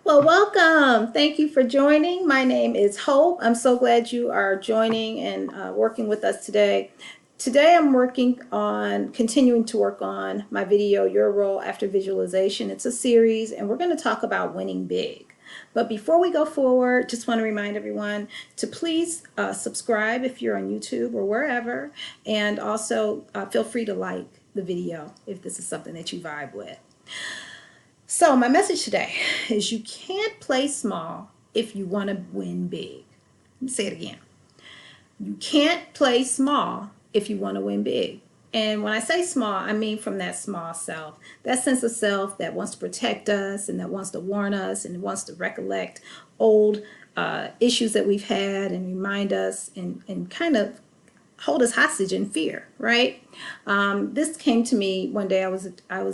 Well, welcome. Thank you for joining. My name is Hope. I'm so glad you are joining and working with us today. Today I'm continuing to work on my video, Your Role After Visualization. It's a series and we're going to talk about winning big. But before we go forward, just want to remind everyone to please subscribe if you're on YouTube or wherever, and also feel free to like the video if this is something that you vibe with. So my message today is you can't play small if you want to win big. Let me say it again. You can't play small if you want to win big. And when I say small, I mean from that small self, that sense of self that wants to protect us and that wants to warn us and wants to recollect old issues that we've had and remind us and kind of hold us hostage in fear, right? This came to me one day. I was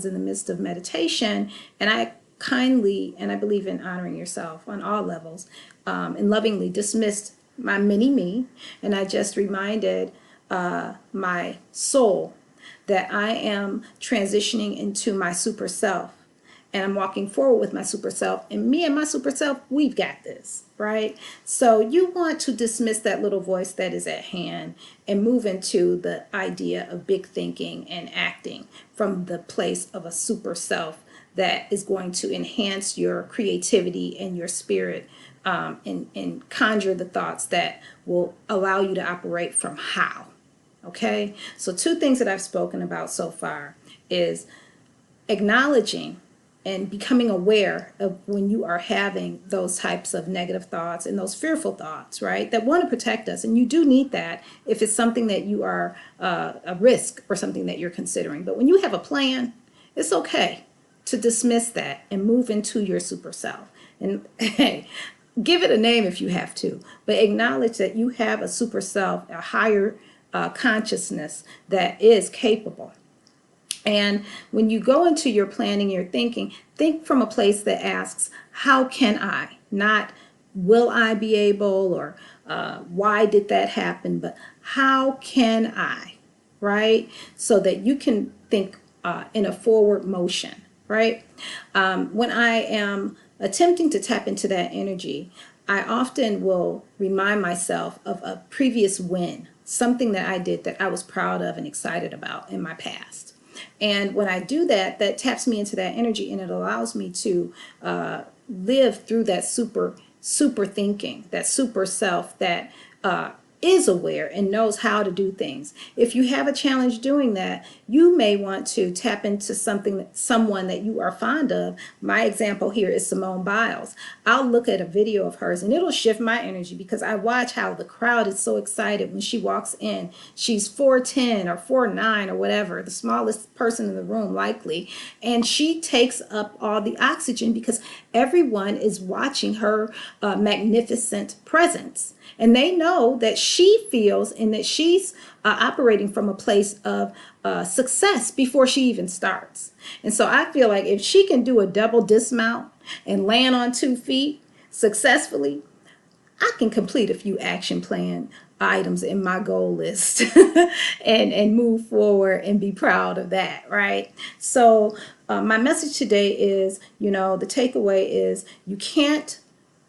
in the midst of meditation, and I kindly, and I believe in honoring yourself on all levels, and lovingly dismissed my mini me, and I just reminded my soul that I am transitioning into my super self, and I'm walking forward with my super self, and me and my super self, we've got this, right? So you want to dismiss that little voice that is at hand and move into the idea of big thinking and acting from the place of a super self that is going to enhance your creativity and your spirit, and conjure the thoughts that will allow you to operate from how. Okay, so two things that I've spoken about so far is acknowledging and becoming aware of when you are having those types of negative thoughts and those fearful thoughts, right, that want to protect us. And you do need that if it's something that you are a risk or something that you're considering. But when you have a plan, it's okay to dismiss that and move into your super self. And hey, give it a name if you have to, but acknowledge that you have a super self, a higher consciousness that is capable. And when you go into your planning, your thinking, think from a place that asks, how can I? Not will I be able, or why did that happen, but how can I, right? So that you can think in a forward motion, right? When I am attempting to tap into that energy, I often will remind myself of a previous win, something that I did that I was proud of and excited about in my past. And when I do that, that taps me into that energy, and it allows me to live through that super thinking, that super self that is aware and knows how to do things. If you have a challenge doing that, you may want to tap into someone that you are fond of. My example here is Simone Biles. I'll look at a video of hers and it'll shift my energy because I watch how the crowd is so excited when she walks in. She's 4'10" or 4'9" or whatever, the smallest person in the room likely, and she takes up all the oxygen because everyone is watching her magnificent presence. And they know that she feels and that she's operating from a place of success before she even starts. And so I feel like if she can do a double dismount and land on 2 feet successfully, I can complete a few action plan items in my goal list and move forward and be proud of that, right? So my message today is, the takeaway is you can't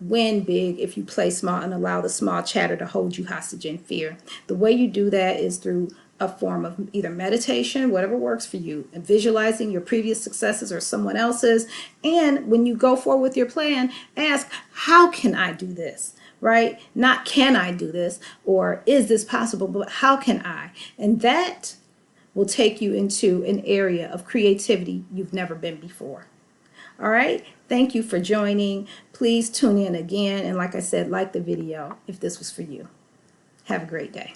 win big if you play small and allow the small chatter to hold you hostage in fear. The way you do that is through a form of either meditation, whatever works for you, and visualizing your previous successes or someone else's. And when you go forward with your plan, ask, how can I do this? Right? Not can I do this or is this possible, but how can I? And that will take you into an area of creativity you've never been before. All right. Thank you for joining. Please tune in again. And like I said, like the video if this was for you. Have a great day.